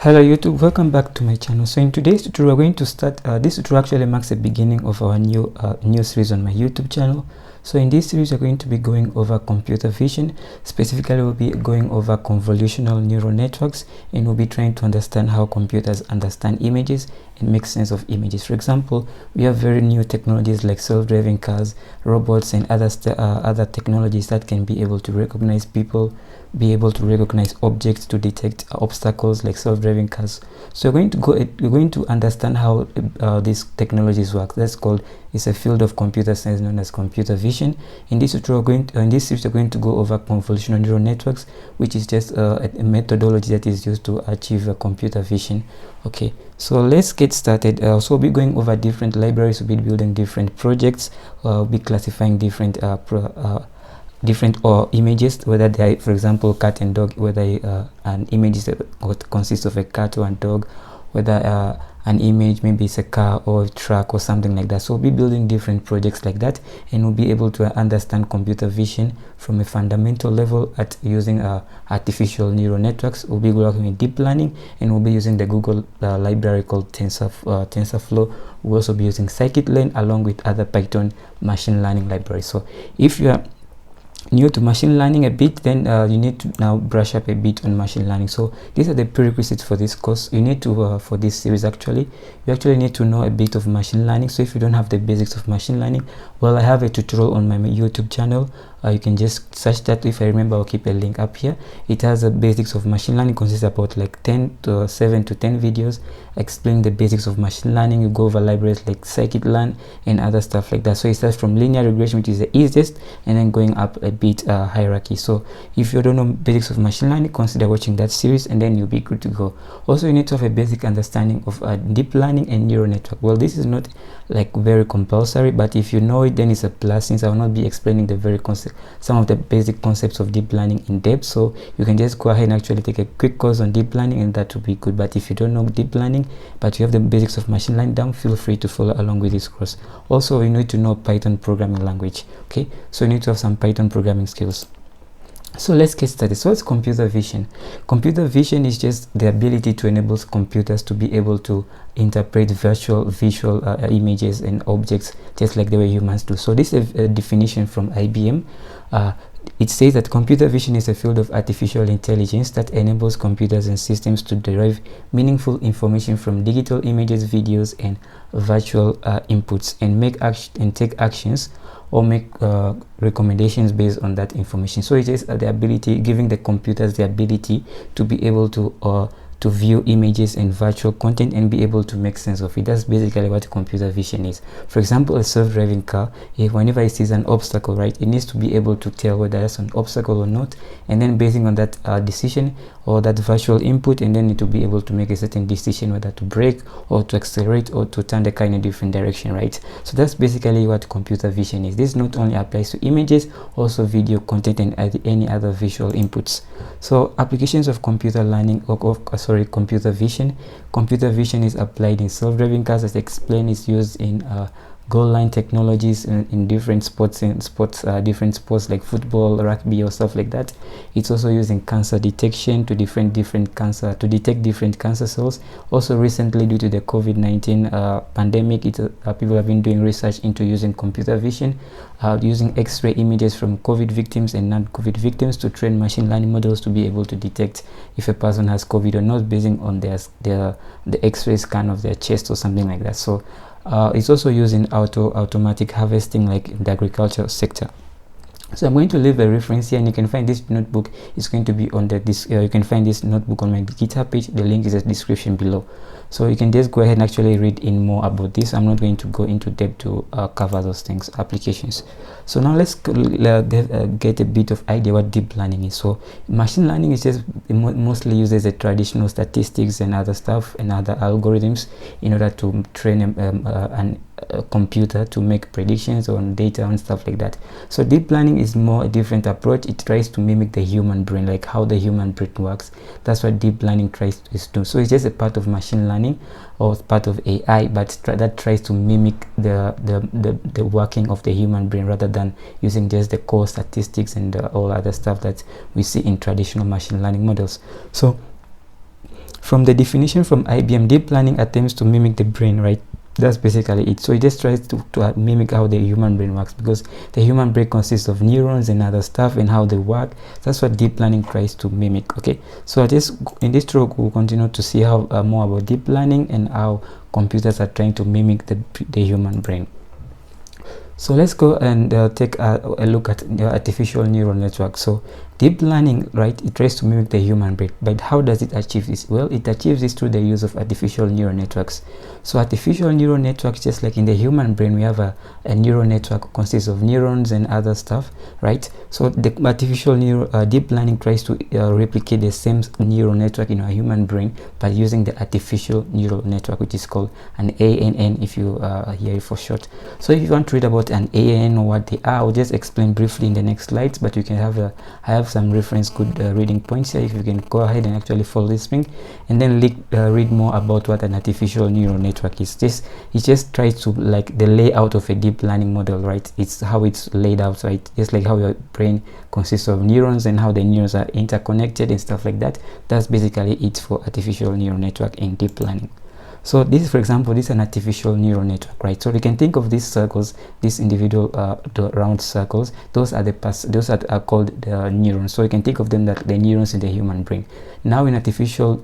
Hello YouTube, welcome back to my channel. So in today's tutorial, we're going to start this tutorial actually marks the beginning of our new series on my YouTube channel. So in this series, we're going to be going over computer vision. Specifically, we'll be going over convolutional neural networks, and we'll be trying to understand how computers understand images and make sense of images. For example, we have very new technologies like self-driving cars, robots, and other technologies that can be able to recognize people, be able to recognize objects, to detect obstacles like self-driving cars. So we're going to understand how these technologies work. It's a field of computer science known as computer vision. In this tutorial, in this series, we're going to go over convolutional neural networks, which is just a methodology that is used to achieve computer vision. Okay, so let's get started. So we'll be going over different libraries, we'll be building different projects, we'll be classifying different images, whether they are, for example, cat and dog, whether an image consists of a cat or a dog, whether an image maybe it's a car or a truck or something like that. So we'll be building different projects like that, and we'll be able to understand computer vision from a fundamental level at using artificial neural networks. We'll be working with deep learning, and we'll be using the Google library called Tensorflow. We'll also be using Scikit along with other Python machine learning libraries. So if you are new to machine learning a bit, then you need to now brush up a bit on machine learning. So these are the prerequisites for this course. You need to for this series, you actually need to know a bit of machine learning. So if you don't have the basics of machine learning, well, I have a tutorial on my YouTube channel. You can just search that. If I remember, I'll keep a link up here. It has the basics of machine learning, consists about like 7 to 10 videos explaining the basics of machine learning. You go over libraries like Scikit and other stuff like that. So it starts from linear regression, which is the easiest, and then going up a bit hierarchy. So if you don't know basics of machine learning, consider watching that series, and then you'll be good to go. Also, you need to have a basic understanding of deep learning and neural network. Well, this is not like very compulsory, but if you know it, then it's a plus, since I will not be explaining some of the basic concepts of deep learning in depth. So you can just go ahead and actually take a quick course on deep learning, and that will be good. But if you don't know deep learning, but you have the basics of machine learning down, feel free to follow along with this course. Also, you need to know Python programming language. Okay, so you need to have some Python programming skills. So let's get started. So what's computer vision? Computer vision is just the ability to enable computers to be able to interpret visual images and objects just like the way humans do. So this is a definition from IBM. It says that computer vision is a field of artificial intelligence that enables computers and systems to derive meaningful information from digital images, videos, and virtual inputs, and take actions or make recommendations based on that information. So it is the ability, giving the computers the ability to be able to view images and virtual content and be able to make sense of it. That's basically what computer vision is. For example, a self-driving car, whenever it sees an obstacle, right, it needs to be able to tell whether that's an obstacle or not, and then basing on that decision or that virtual input, and then it will be able to make a certain decision whether to brake or to accelerate or to turn the car in a different direction, right? So that's basically what computer vision is. This not only applies to images, also video content and any other visual inputs. So applications of computer learning computer vision. Computer vision is applied in self-driving cars, as explained. Is used in goal line technologies in different sports like football, rugby, or stuff like that. It's also used in cancer detection to detect different cancer cells. Also recently, due to the COVID-19 pandemic, people have been doing research into using computer vision, using X-ray images from COVID victims and non-COVID victims to train machine learning models to be able to detect if a person has COVID or not, basing on the X-ray scan of their chest or something like that. So it's also used in automatic harvesting, like in the agriculture sector. So I'm going to leave a reference here, and you can find this notebook. It's going to be on you can find this notebook on my GitHub page. The link is in the description below. So you can just go ahead and actually read in more about this. I'm not going to go into depth to cover those things, applications. So now let's get a bit of idea what deep learning is. So machine learning is just mostly uses the traditional statistics and other stuff and other algorithms in order to train a computer to make predictions on data and stuff like that. So deep learning is more a different approach. It tries to mimic the human brain, like how the human brain works. That's what deep learning tries to do. So it's just a part of machine learning or part of AI, but that tries to mimic the working of the human brain rather than using just the core statistics and all other stuff that we see in traditional machine learning models. So from the definition from IBM, deep learning attempts to mimic the brain, right? That's basically it. So it just tries to mimic how the human brain works, because the human brain consists of neurons and other stuff and how they work. That's what deep learning tries to mimic. Okay, so in this talk we'll continue to see how more about deep learning and how computers are trying to mimic the human brain. So let's go and take a look at the artificial neural network. So deep learning, right, it tries to mimic the human brain, but how does it achieve this? Well, it achieves this through the use of artificial neural networks. So artificial neural networks, just like in the human brain, we have a neural network consists of neurons and other stuff, right? So the artificial deep learning tries to replicate the same neural network in our human brain by using the artificial neural network, which is called an ANN, if you hear it for short. So if you want to read about an ANN or what they are, I'll just explain briefly in the next slides, but you can I have some reference good reading points here. If you can go ahead and actually follow this link and then read more about what an artificial neural network is. It just tries to, like, the layout of a deep learning model, right? It's how it's laid out, right? Just like how your brain consists of neurons and how the neurons are interconnected and stuff like that. That's basically it for artificial neural network in deep learning. So this, for example, this is an artificial neural network, right? So we can think of these circles, these individual round circles. Those are called the neurons. So you can think of them like the neurons in the human brain. Now in artificial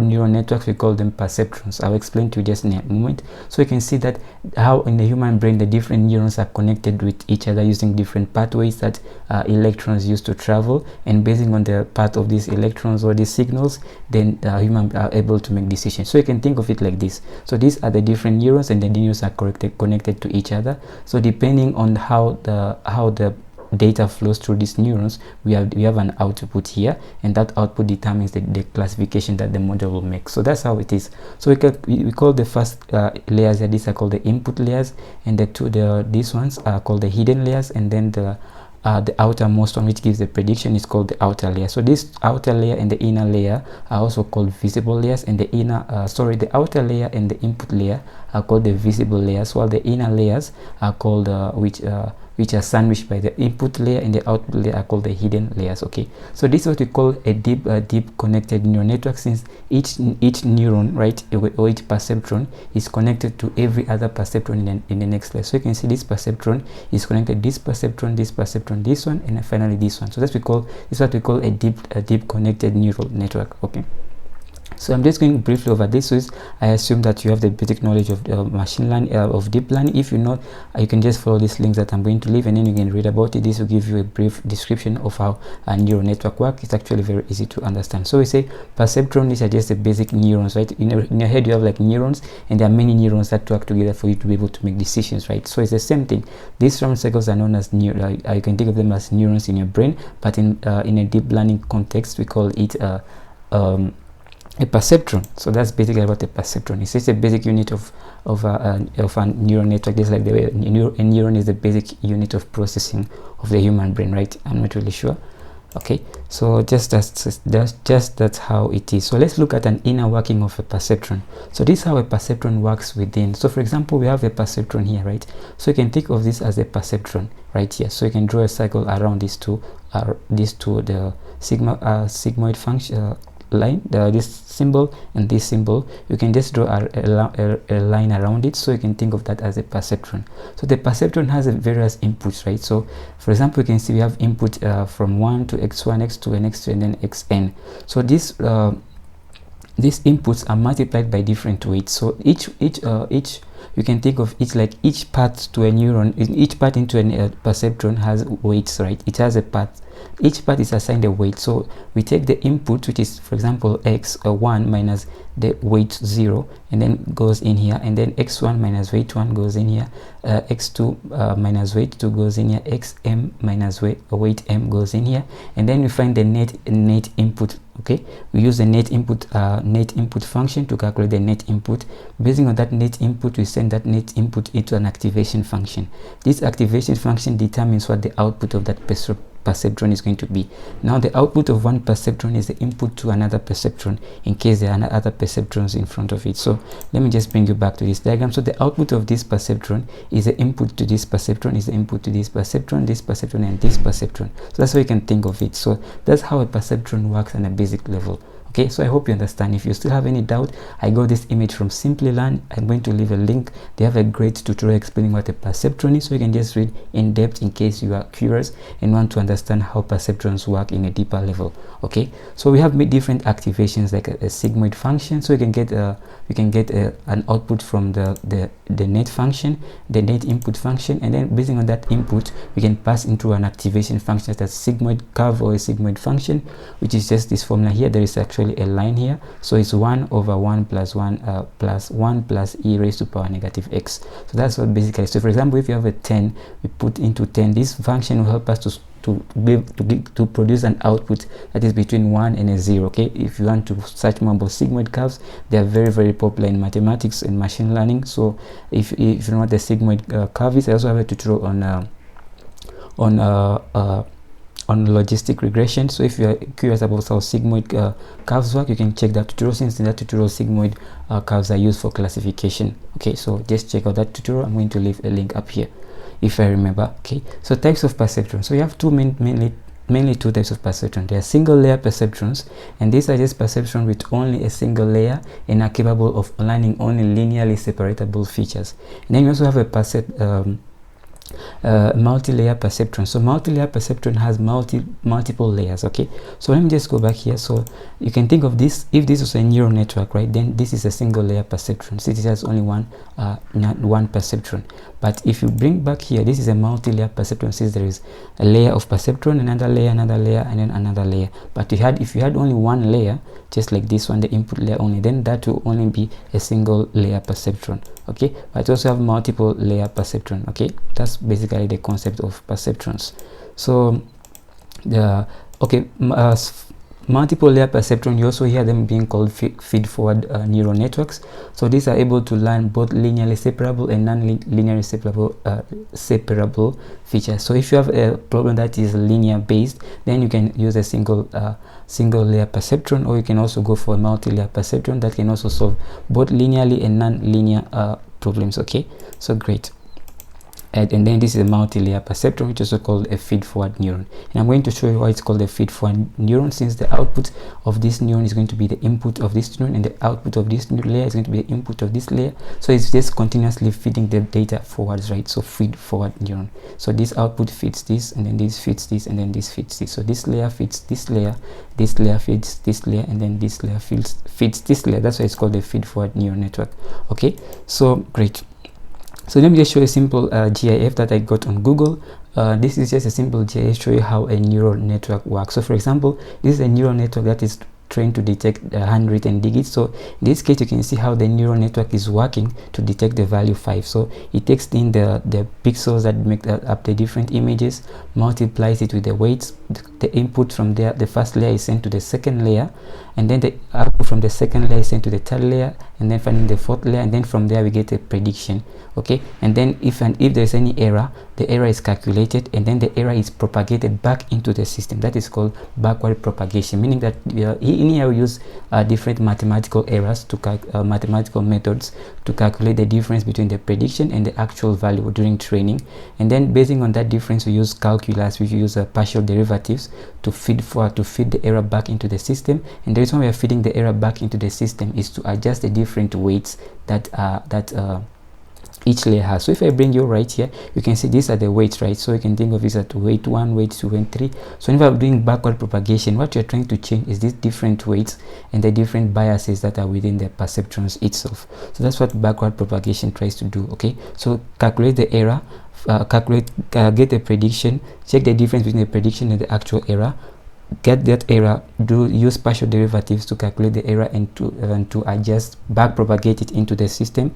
neural networks, we call them perceptrons. I'll explain to you just in a moment. So you can see that how in the human brain the different neurons are connected with each other using different pathways that electrons use to travel, and basing on the path of these electrons or these signals, then humans are able to make decisions. So you can think of it like this. So these are the different neurons, and the neurons are connected to each other. So depending on how the data flows through these neurons, we have an output here, and that output determines the classification that the model will make. So that's how it is. So we call the first layers here, these are called the input layers, and these ones are called the hidden layers, and then the outermost one, which gives the prediction, is called the outer layer. So this outer layer and the inner layer are also called visible layers, and the outer layer and the input layer are called the visible layers, while the inner layers are called which are sandwiched by the input layer and the output layer are called the hidden layers. Okay, so this is what we call a deep connected neural network, since each neuron, right, or each perceptron is connected to every other perceptron in the next layer. So you can see this perceptron is connected this perceptron, this one, and finally this one. So this is what we call a deep connected neural network. Okay, so I'm just going briefly over this. So I assume that you have the basic knowledge of machine learning, of deep learning. If you not, you can just follow these links that I'm going to leave, and then you can read about it. This will give you a brief description of how a neural network works. It's actually very easy to understand. So we say perceptron, these are just the basic neurons, right? In your head you have like neurons, and there are many neurons that work together for you to be able to make decisions, right? So it's the same thing. These round circles are known as you can think of them as neurons in your brain, but in a deep learning context we call it a perceptron. So that's basically what a perceptron is. It's a basic unit of a neural network, just like the way a neuron is the basic unit of processing of the human brain, right? I'm not really sure. Okay, so that's how it is. So let's look at an inner working of a perceptron. So this is how a perceptron works within. So for example, we have a perceptron here, right? So you can think of this as a perceptron right here. So you can draw a circle around these two, the sigmoid function line, this symbol and this symbol. You can just draw a line around it, so you can think of that as a perceptron. So the perceptron has various inputs, right? So for example, you can see we have input from 1 to x1, x2, and x3, and then xn. So these inputs are multiplied by different weights. So each you can think of each path to a neuron, each path into a perceptron has weights, right? It has a path. Each part is assigned a weight. So we take the input, which is, for example, x1 minus the weight 0, and then goes in here, and then x1 minus weight 1 goes in here, x2 minus weight 2 goes in here, xm minus weight m goes in here, and then we find the net input. Okay, we use the net input function to calculate the net input. Basing on that net input, we send that net input into an activation function. This activation function determines what the output of that perceptron is going to be. Now the output of one perceptron is the input to another perceptron, in case there are other perceptrons in front of it. So let me just bring you back to this diagram. So the output of this perceptron is the input to this perceptron, is the input to this perceptron, and this perceptron. So that's how you can think of it. So that's how a perceptron works on a basic level. Okay, so I hope you understand. If you still have any doubt, I got this image from sklearn. I'm going to leave a link. They have a great tutorial explaining what a perceptron is, so you can just read in depth in case you are curious and want to understand how perceptrons work in a deeper level. Okay, so we have made different activations like a sigmoid function, so you can get an output from the net function, the net input function, and then based on that input we can pass into an activation function that's sigmoid curve or a sigmoid function, which is just this formula here. There is actually a line here, so it's 1 over 1 plus 1 plus 1 plus e raised to power negative x. So that's what basically. So for example, if you have a 10, we put into 10, this function will help us to produce an output that is between 1 and a 0. Okay, if you want to search more about sigmoid curves, they are very popular in mathematics and machine learning. So if you know what the sigmoid curve is, I also have a tutorial on logistic regression. So if you are curious about how sigmoid curves work, you can check that tutorial, since in that tutorial sigmoid curves are used for classification. Okay, so just check out that tutorial. I'm going to leave a link up here if I remember. Okay, so types of perceptrons. So you have mainly two types of perceptrons. There are single layer perceptrons, and these are just perceptrons with only a single layer and are capable of aligning only linearly separatable features. And then you also have a multi-layer perceptron. So multi-layer perceptron has multiple layers. Okay, so let me just go back here. So you can think of this, if this was a neural network, right, then this is a single layer perceptron, since it has only one perceptron. But if you bring back here, this is a multi-layer perceptron, since there is a layer of perceptron, another layer, and then another layer. But if you had only one layer, just like this one, the input layer only, then that will only be a single layer perceptron. Okay, but also have multiple layer perceptron. Okay, that's basically the concept of perceptrons. So multiple layer perceptron, you also hear them being called feed forward neural networks. So these are able to learn both linearly separable and non-linearly separable features. So if you have a problem that is linear based, then you can use a single layer perceptron, or you can also go for a multi-layer perceptron that can also solve both linearly and non-linear problems. Okay, so great. And then this is a multi-layer perceptron, which is also called a feed-forward neuron. And I'm going to show you why it's called a feed-forward neuron, since the output of this neuron is going to be the input of this neuron, and the output of this layer is going to be the input of this layer. So it's just continuously feeding the data forwards, right? So feed-forward neuron. So this output feeds this, and then this feeds this, and then this feeds this. So this layer feeds this layer feeds this layer, and then this layer feeds this layer. That's why it's called a feed-forward neural network. Okay, so great. So let me just show you a simple GIF that I got on Google. This is just a simple GIF show you how a neural network works. So for example, this is a neural network that is trained to detect handwritten digits. So in this case, you can see how the neural network is working to detect the value 5. So it takes in the pixels that make up the different images, multiplies it with the weights. The input from there, the first layer is sent to the second layer, and then the output from the second layer is sent to the third layer, and then finally the fourth layer, and then from there we get a prediction. Okay, and then if there's any error, the error is calculated, and then the error is propagated back into the system. That is called backward propagation, meaning that in here we use different mathematical errors to mathematical methods to calculate the difference between the prediction and the actual value during training. And then basing on that difference, we use calculus, we use partial derivatives to feed the error back into the system. And the reason we are feeding the error back into the system is to adjust the different weights that each layer has. So if I bring you right here, you can see these are the weights, right? So you can think of this as weight 1, weight 2, and 3. So if I'm doing backward propagation, what you're trying to change is these different weights and the different biases that are within the perceptrons itself. So that's what backward propagation tries to do. Okay, so calculate the error, get the prediction, check the difference between the prediction and the actual error, get that error, use partial derivatives to calculate the error, and to adjust, back propagate it into the system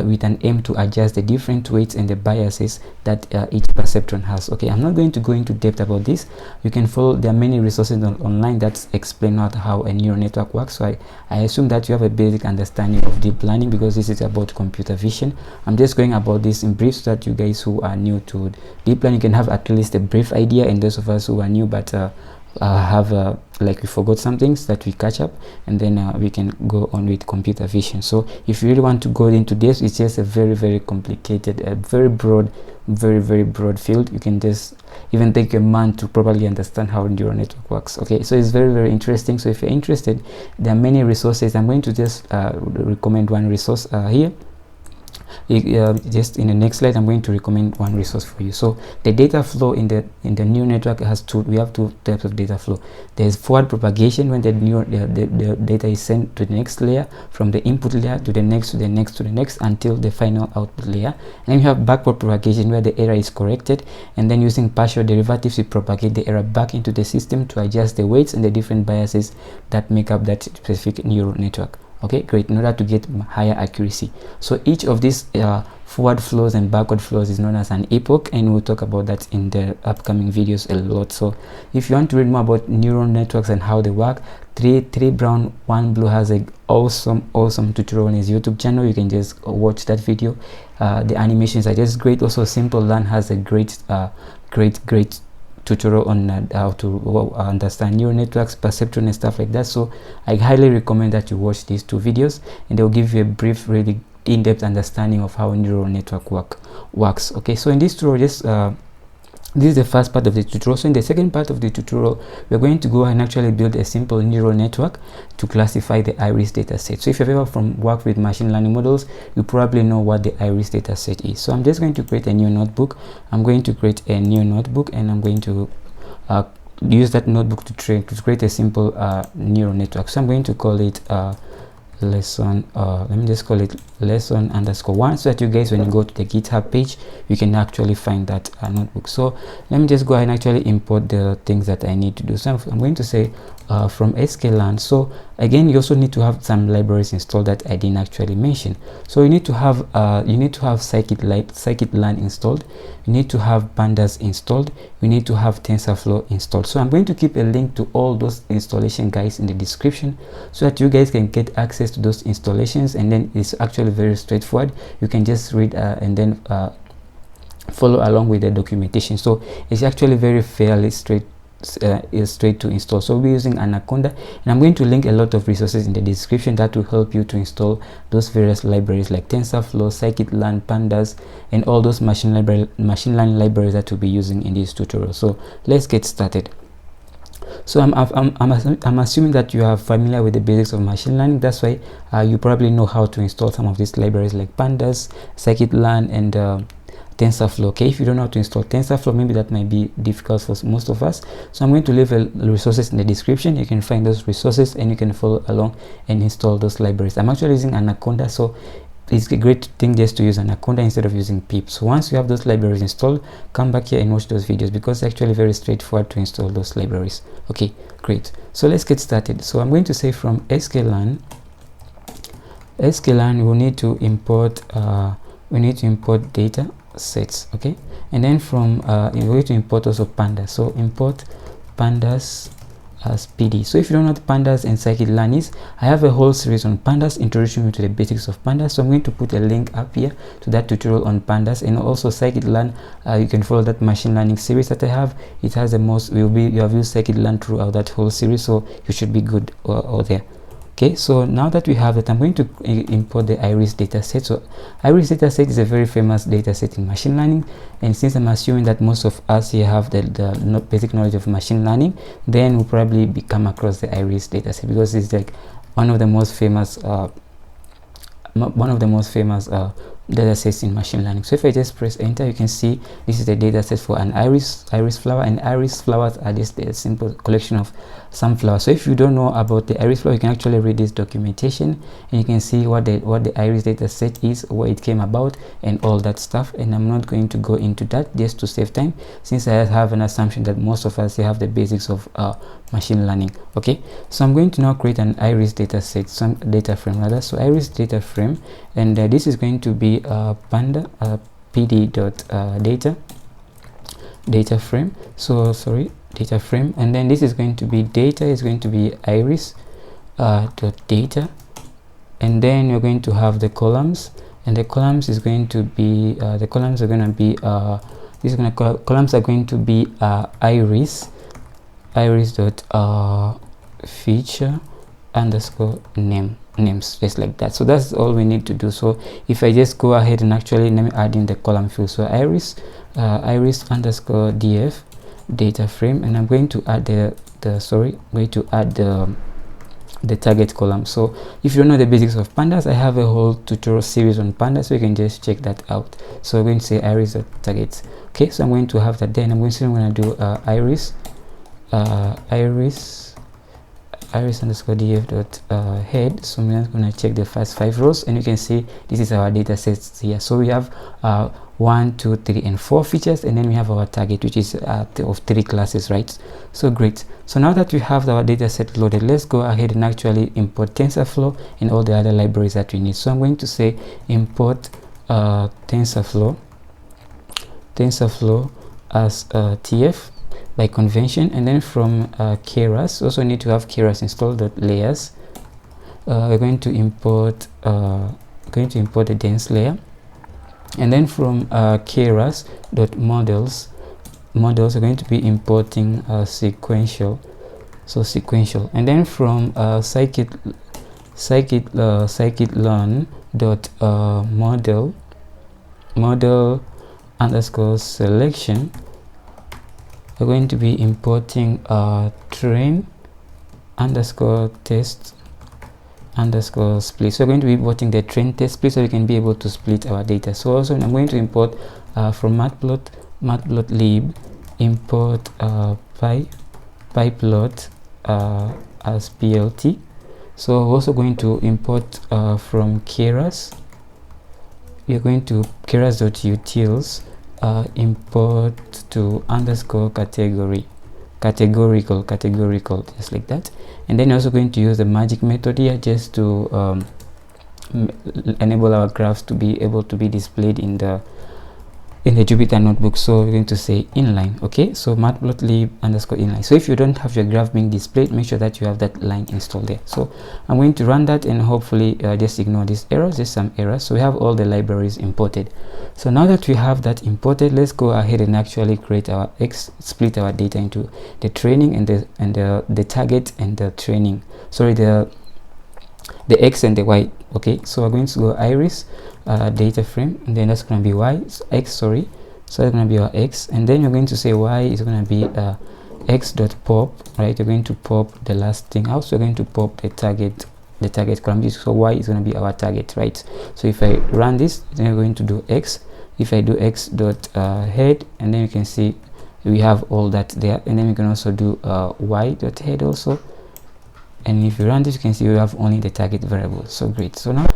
with an aim to adjust the different weights and the biases that each perceptron has. Okay, I'm not going to go into depth about this. You can follow, there are many resources online that explain out how a neural network works. So I assume that you have a basic understanding of deep learning, because this is about computer vision. I'm just going about this in brief so that you guys who are new to deep learning can have at least a brief idea, and those of us who are new but have like we forgot some things that we catch up, and then we can go on with computer vision. So if you really want to go into this, it's just a very complicated, very broad field. You can just even take a month to properly understand how neural network works. Okay, so it's very interesting. So if you're interested, there are many resources. I'm going to just recommend one resource here. Just in the next slide, I'm going to recommend one resource for you. So the data flow in the neural network has we have two types of data flow. There's forward propagation, when the data is sent to the next layer, from the input layer to the next, to the next, to the next, until the final output layer. And then you have backward propagation, where the error is corrected, and then using partial derivatives, we propagate the error back into the system to adjust the weights and the different biases that make up that specific neural network. Okay, great, in order to get higher accuracy. So each of these forward flows and backward flows is known as an epoch, and we'll talk about that in the upcoming videos a lot. So if you want to read more about neural networks and how they work, 3 brown 1 blue has a awesome tutorial on his YouTube channel. You can just watch that video. The animations are just great. Also, Simple Learn has a great tutorial on how to understand neural networks, perceptron, and stuff like that. So I highly recommend that you watch these 2 videos, and they'll give you a brief, really in-depth understanding of how neural network works. Okay, so in this tutorial, just this is the first part of the tutorial. So in the second part of the tutorial, we're going to go and actually build a simple neural network to classify the iris data set. So if you've ever worked with machine learning models, you probably know what the iris data set is. So I'm just going to create a new notebook. I'm going to create a new notebook, and I'm going to use that notebook to create a simple neural network. So I'm going to call it lesson, let me just call it lesson_1, so that you guys, when you go to the GitHub page, you can actually find that notebook. So let me just go ahead and actually import the things that I need to do. So I'm going to say from sklearn. So again, you also need to have some libraries installed that I didn't actually mention. So you need to have Scikit-learn installed, you need to have pandas installed, you need to have Tensorflow installed. So I'm going to keep a link to all those installation guides in the description, so that you guys can get access to those installations, and then it's actually very straightforward. You can just read and then follow along with the documentation. So it's actually very fairly straight to install. So we'll be using Anaconda, and I'm going to link a lot of resources in the description that will help you to install those various libraries like TensorFlow, Scikit-learn, pandas, and all those machine learning libraries that we'll be using in this tutorial. So let's get started. So I'm assuming that you are familiar with the basics of machine learning. That's why you probably know how to install some of these libraries like pandas, Scikit-learn, and Tensorflow. Okay, if you don't know how to install Tensorflow, maybe that might be difficult for most of us. So I'm going to leave resources in the description. You can find those resources, and you can follow along and install those libraries. I'm actually using Anaconda, so it's a great thing just to use Anaconda instead of using pip. So once you have those libraries installed, come back here and watch those videos, because it's actually very straightforward to install those libraries. Okay, great. So let's get started. So I'm going to say from sklearn, we need to import data sets. Okay, and then from we're going to import also pandas. So import pandas as PD. So if you don't know what pandas and Scikit-learn is, I have a whole series on pandas introducing you to the basics of pandas. So I'm going to put a link up here to that tutorial on pandas, and also Scikit-learn. You can follow that machine learning series that I have. It has the most, you have used Scikit-learn throughout that whole series, so you should be good over there. Okay, so now that we have it, I'm going to import the iris dataset. So iris dataset is a very famous dataset in machine learning, and since I'm assuming that most of us here have the basic knowledge of machine learning, then we'll probably come across the iris dataset, because it's like one of the most famous datasets in machine learning. So if I just press enter, you can see this is the dataset for an iris flower, and iris flowers are just a simple collection of some flowers. So if you don't know about the iris flower, you can actually read this documentation, and you can see what the iris dataset is, where it came about, and all that stuff. And I'm not going to go into that just to save time, since I have an assumption that most of us have the basics of machine learning. Okay, so I'm going to now create an iris dataset, some data frame rather. So iris data frame, and this is going to be panda data frame. So sorry, data frame, and then this is going to be data is going to be iris data, and then you're going to have the columns, and the columns is going to be columns are going to be iris iris dot feature underscore names, just like that. So that's all we need to do. So if I just go ahead and actually let me add in the column field, so iris underscore df data frame, and I'm going to add the target column. So if you don't know the basics of pandas, I have a whole tutorial series on pandas, so you can just check that out. So I'm going to say iris targets. Okay, so I'm going to have that there, and I'm going to do iris underscore df dot head. So I'm just going to check the first 5 rows, and you can see this is our data sets here. So we have 1, 2, 3, and 4 features, and then we have our target, which is of 3 classes, right? So great. So now that we have our data set loaded, let's go ahead and actually import TensorFlow and all the other libraries that we need. So I'm going to say import TensorFlow as TF by convention, and then from keras, also need to have keras install.layers. We're going to import the dense layer, and then from keras.models, are going to be importing sequential, and then from sklearn dot model underscore selection, we're going to be importing train underscore test underscore split. So we're going to be importing the train test split, so we can be able to split our data. So also I'm going to import from matplotlib import pyplot as plt. So we're also going to import from keras. We're going to keras.utils import to underscore categorical, just like that. And then also going to use the magic method here just to enable our graphs to be able to be displayed in the Jupyter notebook. So we're going to say inline. Okay, so matplotlib underscore inline. So if you don't have your graph being displayed, make sure that you have that line installed there. So I'm going to run that, and hopefully just ignore these errors. There's some errors. So we have all the libraries imported. So now that we have that imported, let's go ahead and actually create our split our data into the training and the target and the training. Sorry, the X and the Y. Okay, so we're going to go iris data frame, and then that's going to be Y, X, sorry. So that's going to be our X, and then you're going to say Y is going to be X.pop, right? You're going to pop the last thing out, so you're going to pop the target column. So Y is going to be our target, right? So if I run this, then we're going to do X. If I do X dot head, and then you can see we have all that there, and then we can also do Y dot head also. And if you run this, you can see we have only the target variable. So great. So now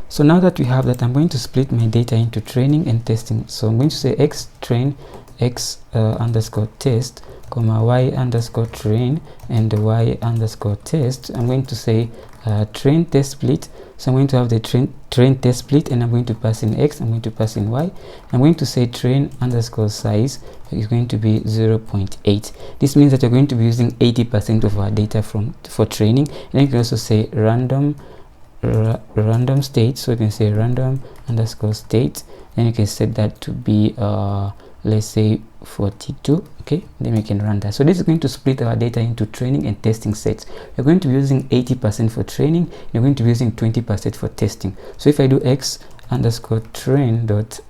that we have that, I'm going to split my data into training and testing. So I'm going to say x train x underscore test, comma y underscore train and y underscore test. I'm going to say train test split. So I'm going to have the train test split, and I'm going to pass in x, I'm going to pass in y. I'm going to say train underscore size is going to be 0.8. This means that you're going to be using 80% of our data for training. And then you can also say random state. So you can say random underscore state, and you can set that to be let's say 42. Okay, then we can run that. So this is going to split our data into training and testing sets. You're going to be using 80% for training, you're going to be using 20% for testing. So if I do x underscore train dot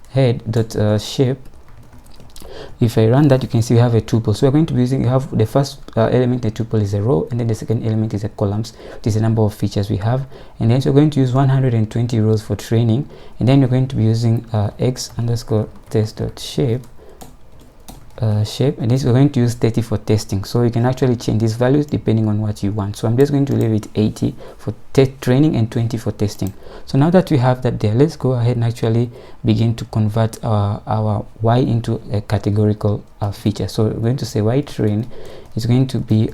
head dot shape, if I run that, you can see we have a tuple. So we're going to be using, you have the first element, the tuple is a row, and then the second element is a columns, which is the number of features we have. And then so we're going to use 120 rows for training, and then you're going to be using x underscore test dot shape, and this we're going to use 30 for testing. So you can actually change these values depending on what you want. So I'm just going to leave it 80 for training and 20 for testing. So now that we have that there, let's go ahead and actually begin to convert our y into a categorical feature. So we're going to say y train is going to be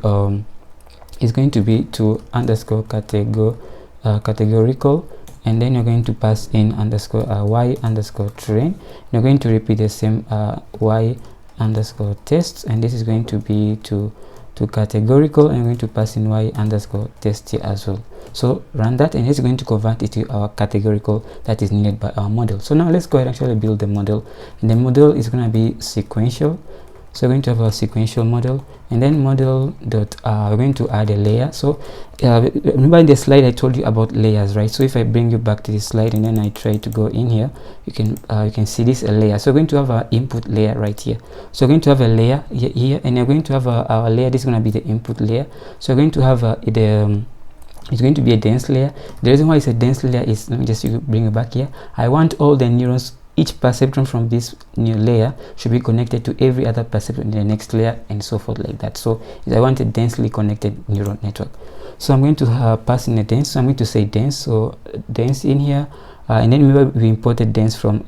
to underscore categorical, and then you're going to pass in underscore y underscore train. You're going to repeat the same y underscore tests, and this is going to be to categorical, and I'm going to pass in y underscore test here as well. So run that, and it's going to convert it to our categorical that is needed by our model. So now let's go ahead and actually build the model, and the model is going to be sequential So we're going to have our sequential model, and then model dot we're going to add a layer. So remember in the slide I told you about layers, right? So if I bring you back to this slide and then I try to go in here, you can see this a layer. So we're going to have our input layer right here. So we're going to have a layer here, and we're going to have our layer. This is going to be the input layer. So we're going to have it's going to be a dense layer. The reason why it's a dense layer is, let me just bring it back here. I want all the neurons, each perceptron from this new layer should be connected to every other perceptron in the next layer, and so forth like that. So I want a densely connected neural network. So I'm going to pass in a dense. So I'm going to say dense. So dense in here, and then remember we imported dense from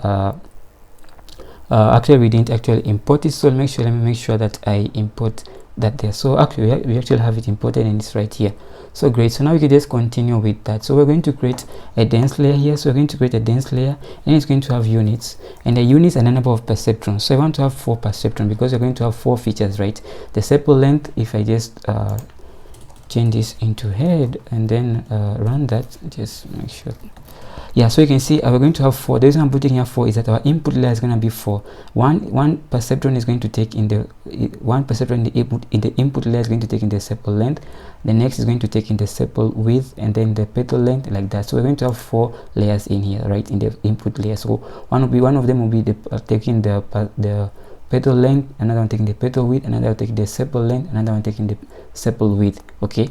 actually we didn't actually import it, so let me make sure that I import that there. So actually we actually have it imported, and it's right here. So great. So now we can just continue with that. So we're going to create a dense layer here. So we're going to create a dense layer, and it's going to have units, and the units are the number of perceptrons. So I want to have 4 perceptrons because we're going to have 4 features, right? The sepal length, if I just change this into head and then run that, just make sure. Yeah, so you can see we're going to have 4. The reason I'm putting here 4 is that our input layer is going to be 4. One perceptron is going to take in the one perceptron in the input layer is going to take in the sepal length. The next is going to take in the sepal width, and then the petal length, like that. So we're going to have 4 layers in here, right, in the input layer. So one of them will be taking the petal length, another one taking the petal width, another one taking the sepal length, another one taking the sepal width. Okay,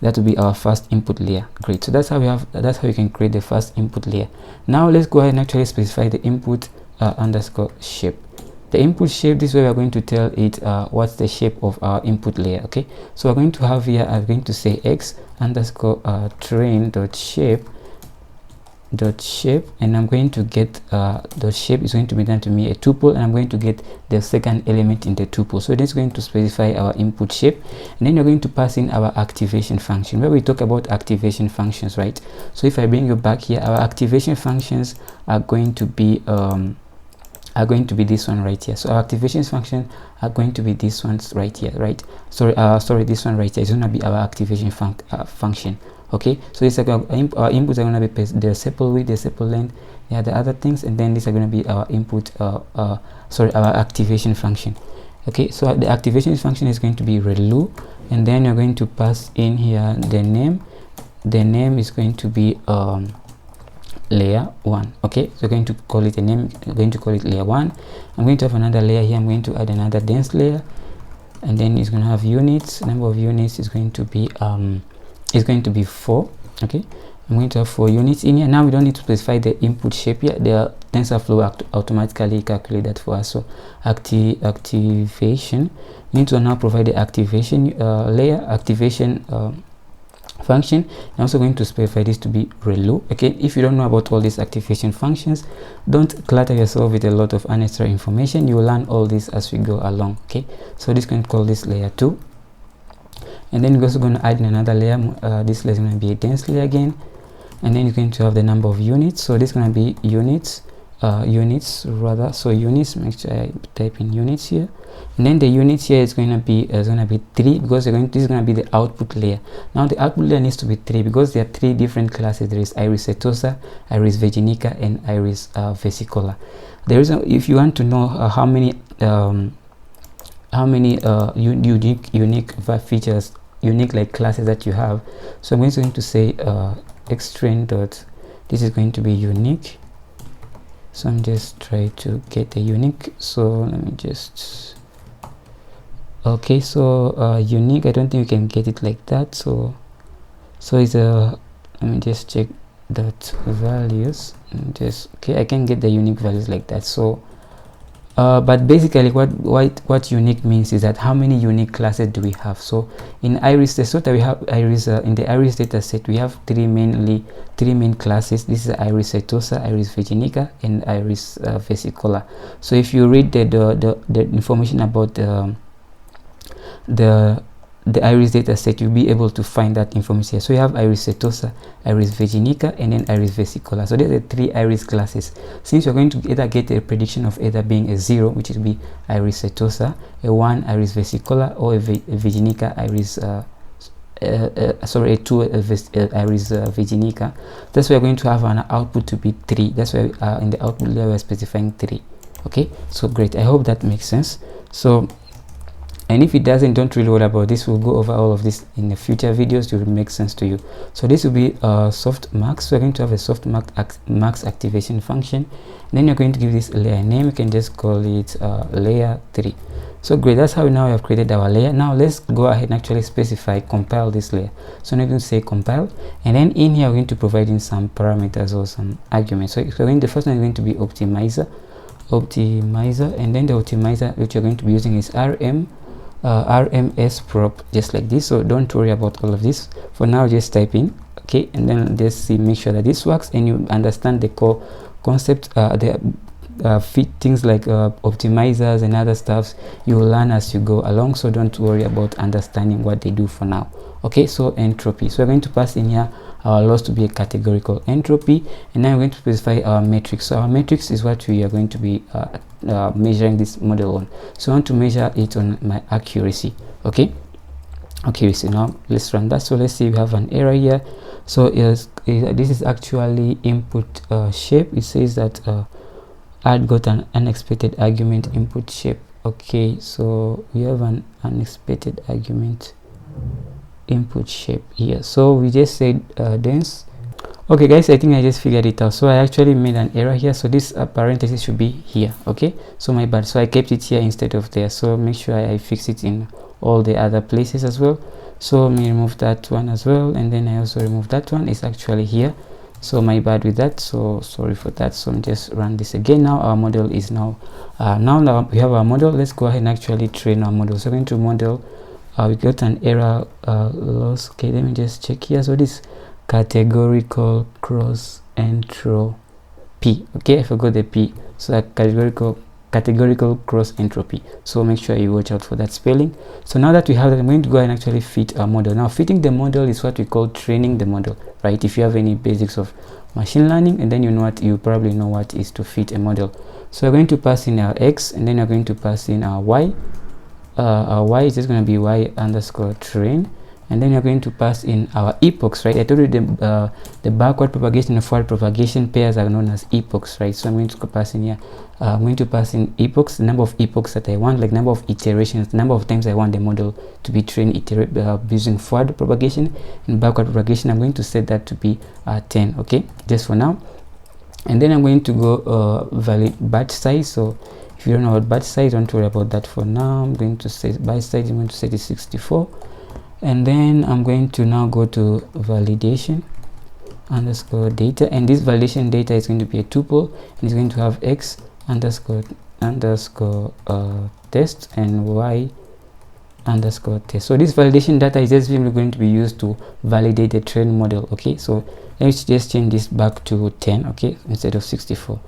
that will be our first input layer. Great. So that's how you can create the first input layer. Now let's go ahead and actually specify the input underscore shape. The input shape, this way we are going to tell it what's the shape of our input layer. Okay, so we're going to have here, I'm going to say x underscore train dot shape, and I'm going to get the shape is going to be done to me a tuple, and I'm going to get the second element in the tuple. So this is going to specify our input shape, and then you're going to pass in our activation function, where we talk about activation functions, right? So if I bring you back here, our activation functions are going to be this one right here. So our activation functions are going to be these ones right here, right? Sorry, this one right here is going to be our activation function. Okay, so this our inputs are going to be the sepal width, the sepal length, yeah, the other things, and then these are going to be our input our activation function. Okay, so the activation function is going to be relu, and then you're going to pass in here the name. The name is going to be layer 1. Okay, so we're going to call it a name. We're going to call it layer 1. I'm going to have another layer here. I'm going to add another dense layer, and then it's going to have units. Number of units is going to be 4. Okay, I'm going to have 4 units in here. Now we don't need to specify the input shape here. The Tensorflow automatically calculate that for us. So activation, we need to now provide the activation layer, activation function. I'm also going to specify this to be relu. Okay, if you don't know about all these activation functions, don't clutter yourself with a lot of unnecessary information. You will learn all this as we go along. Okay, so this going to call this layer 2, and then we're also going to add in another layer. This layer is going to be a dense layer again, and then you're going to have the number of units. So this is going to be units, so units, make sure I type in units here, and then the units here is going to be 3, because this is going to be the output layer. Now the output layer needs to be 3 because there are 3 different classes. There is iris setosa, iris virginica, and iris vesicola. The reason, if you want to know how many unique features, unique like classes that you have, so I'm going to say xtrain dot, this is going to be unique. So I'm just trying to get the unique. So let me just, okay, so unique, I don't think you can get it like that. So it's let me just check that values, and just, okay, I can get the unique values like that. So but basically what unique means is that how many unique classes do we have. So in iris setosa we have iris in the iris data set we have three main classes. This is iris setosa, iris virginica, and iris vesicola. So if you read the information about the iris data set, you'll be able to find that information here. So you have iris setosa, iris virginica, and then iris vesicola. So there's the 3 iris classes. Since you're going to either get a prediction of either being a 0, which will be iris setosa, a 1 iris vesicola, or a virginica iris sorry, a 2 iris virginica. That's why we're going to have an output to be 3. That's why in the output layer we're specifying 3. Okay, so great, I hope that makes sense. So And if it doesn't, don't really worry about this. We'll go over all of this in the future videos. It will make sense to you. So this will be softmax. So we're going to have a softmax activation function. And then you're going to give this a layer name. You can just call it layer 3. So great, that's how we now have created our layer. Now let's go ahead and actually specify compile this layer. So I'm going to say compile, and then in here we're going to provide in some parameters or some arguments. So the first one is going to be optimizer, and then the optimizer which you're going to be using is RMS prop, just like this. So don't worry about all of this for now, just type in, okay, and then just see, make sure that this works and you understand the core concept. Fit things like optimizers and other stuffs you will learn as you go along, so don't worry about understanding what they do for now. Okay, so entropy, so we're going to pass in here our loss to be a categorical entropy, and then we're going to specify our metrics. So our metrics is what we are going to be measuring this model on. So I want to measure it on my accuracy. Okay, accuracy. Now let's run that. So let's see, we have an error here. So this is actually input shape. It says that add got an unexpected argument input shape. Okay, so we have an unexpected argument input shape here. So we just said dense. Okay guys, I think I just figured it out. So I actually made an error here. So this parenthesis should be here. Okay, so my bad. So I kept it here instead of there. So make sure I fix it in all the other places as well. So let me remove that one as well, and then I also remove that one. It's actually here. So my bad with that, so sorry for that. So just run this again. Now our model is now now we have our model. Let's go ahead and actually train our model. So we're going to model, we got an error loss. Okay, let me just check here. So this categorical cross entropy. Okay, I forgot the P. So categorical cross entropy. So make sure you watch out for that spelling. So now that we have that, I'm going to go ahead and actually fit our model. Now fitting the model is what we call training the model, right? If you have any basics of machine learning, and then you know what, you probably know what is to fit a model. So we're going to pass in our X, and then we're going to pass in our Y. Our Y is just going to be Y underscore train, and then you're going to pass in our epochs, right? I told you the backward propagation and forward propagation pairs are known as epochs, right? So I'm going to pass in here, I'm going to pass in epochs, the number of epochs that I want, like number of iterations, the number of times I want the model to be trained using forward propagation, and backward propagation I'm going to set that to be 10. Okay, just for now. And then I'm going to go valid batch size. So if you don't know about batch size, don't worry about that for now. I'm going to set batch size, I'm going to set it 64. And then I'm going to now go to validation underscore data, and this validation data is going to be a tuple, and it's going to have X underscore test and Y underscore test. So this validation data is just simply going to be used to validate the trained model. Okay, so let's just change this back to 10, okay, instead of 64.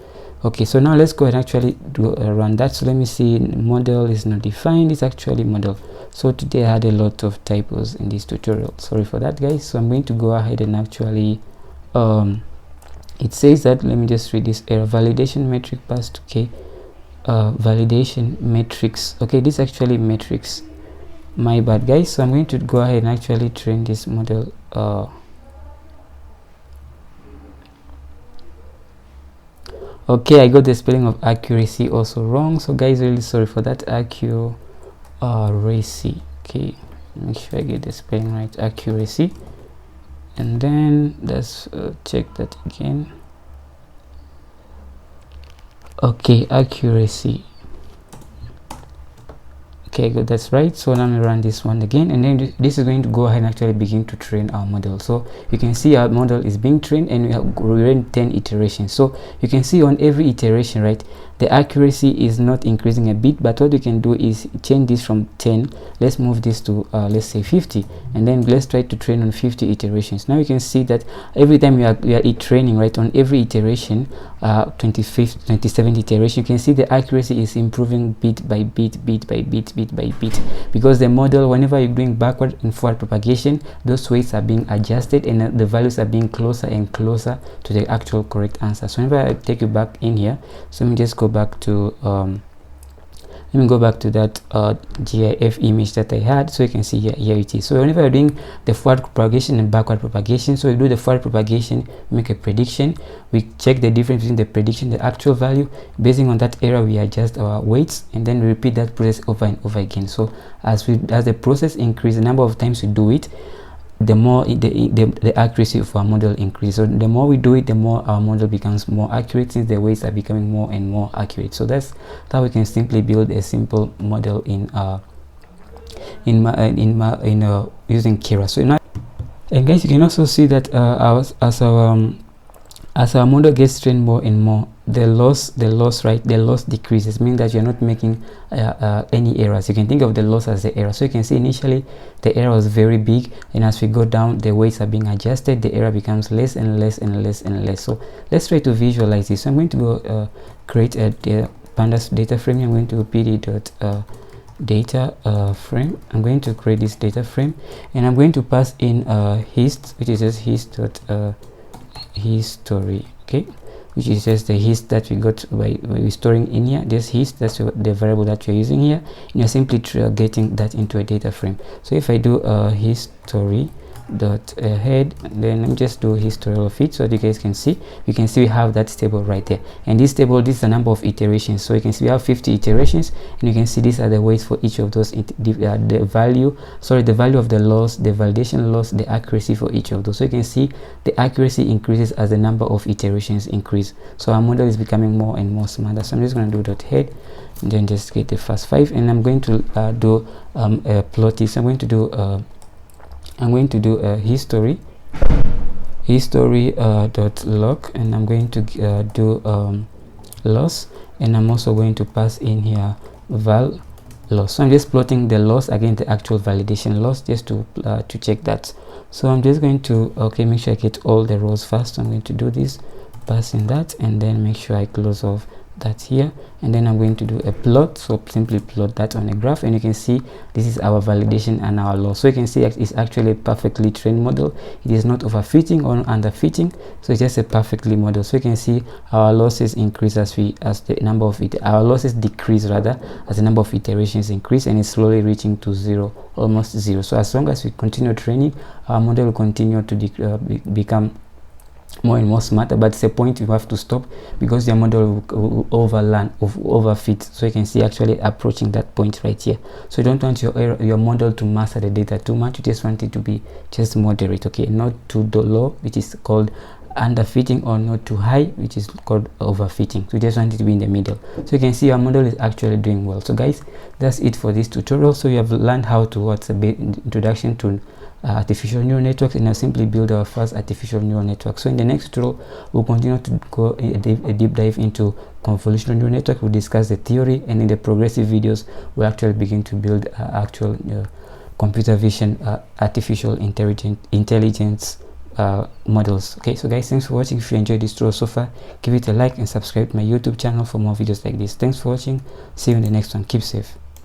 Okay, so now let's go ahead and actually do run that. So let me see, model is not defined, it's actually model. So today I had a lot of typos in this tutorial, sorry for that guys. So I'm going to go ahead and actually it says that, let me just read this error, validation metric passed. Okay, validation metrics. Okay, this is actually metrics, my bad guys. So I'm going to go ahead and actually train this model. Okay, I got the spelling of accuracy also wrong, so guys, really sorry for that. Accuracy. Okay, make sure I get the spelling right, accuracy, and then let's check that again. Okay, accuracy. Okay, good, that's right. So now I'm gonna run this one again, and then this is going to go ahead and actually begin to train our model. So you can see our model is being trained, and we ran 10 iterations. So you can see on every iteration, right, the accuracy is not increasing a bit, but what we can do is change this from 10. Let's move this to let's say 50, and then let's try to train on 50 iterations. Now you can see that every time we are training, right, on every iteration, 27th iteration, you can see the accuracy is improving bit by bit by bit by bit, because the model, whenever you're doing backward and forward propagation, those weights are being adjusted, and the values are being closer and closer to the actual correct answer. So whenever I take you back in here, so let me just go back to let me go back to that GIF image that I had. So you can see here it is. So whenever you're doing the forward propagation and backward propagation, so we do the forward propagation, make a prediction, we check the difference between the prediction, the actual value. Based on that error, we adjust our weights, and then we repeat that process over and over again. So as the process increases, the number of times we do it, the more the accuracy of our model increases. So the more we do it, the more our model becomes more accurate, since the weights are becoming more and more accurate. So that's how we can simply build a simple model in using keras. So now, and guys, you can also see that as our model gets trained more and more, the loss decreases, meaning that you're not making any errors. You can think of the loss as the error. So you can see initially the error was very big, and as we go down, the weights are being adjusted, the error becomes less and less and less and less. So let's try to visualize this. So I'm going to go create a pandas data frame. I'm going to pd data frame. I'm going to create this data frame, and I'm going to pass in hist, which is just history, okay, which is just the hist that we got by storing in here. This hist, that's the variable that you're using here, and you're simply getting that into a data frame. So if I do history dot head, then I'm just do history of it, so that you guys can see, we have that table right there. And this table, this is the number of iterations. So you can see we have 50 iterations, and you can see these are the weights for each of those, the value of the loss, the validation loss, the accuracy for each of those. So you can see the accuracy increases as the number of iterations increase. So our model is becoming more and more smarter. So I'm just going to do dot head, and then just get the first 5, and I'm going to do a plot this. I'm going to do a history dot log, and I'm going to do loss, and I'm also going to pass in here val loss. So I'm just plotting the loss against the actual validation loss, just to check that. So I'm just going to make sure I get all the rows first. I'm going to do this, pass in that, and then make sure I close off that here, and then I'm going to do a plot. So simply plot that on a graph, and you can see this is our validation and our loss. So you can see it's actually a perfectly trained model. It is not overfitting or underfitting, so it's just a perfectly model. So you can see our losses increase as the number of our losses decrease rather as the number of iterations increase, and it's slowly reaching to zero, almost zero. So as long as we continue training, our model will continue to become more and more smarter, but it's a point you have to stop, because your model will overfit. So you can see actually approaching that point right here. So you don't want your model to master the data too much. You just want it to be just moderate, okay, not too low, which is called underfitting, or not too high, which is called overfitting. So you just want it to be in the middle. So you can see our model is actually doing well. So guys, that's it for this tutorial. So you have learned how to what's a bit introduction to artificial neural networks, and I'll simply build our first artificial neural network. So in the next tutorial, we'll continue to go a deep dive into convolutional neural network. We'll discuss the theory, and in the progressive videos, we'll actually begin to build actual computer vision artificial intelligence models. Okay, so guys, thanks for watching. If you enjoyed this tutorial so far, give it a like and subscribe to my YouTube channel for more videos like this. Thanks for watching. See you in the next one. Keep safe.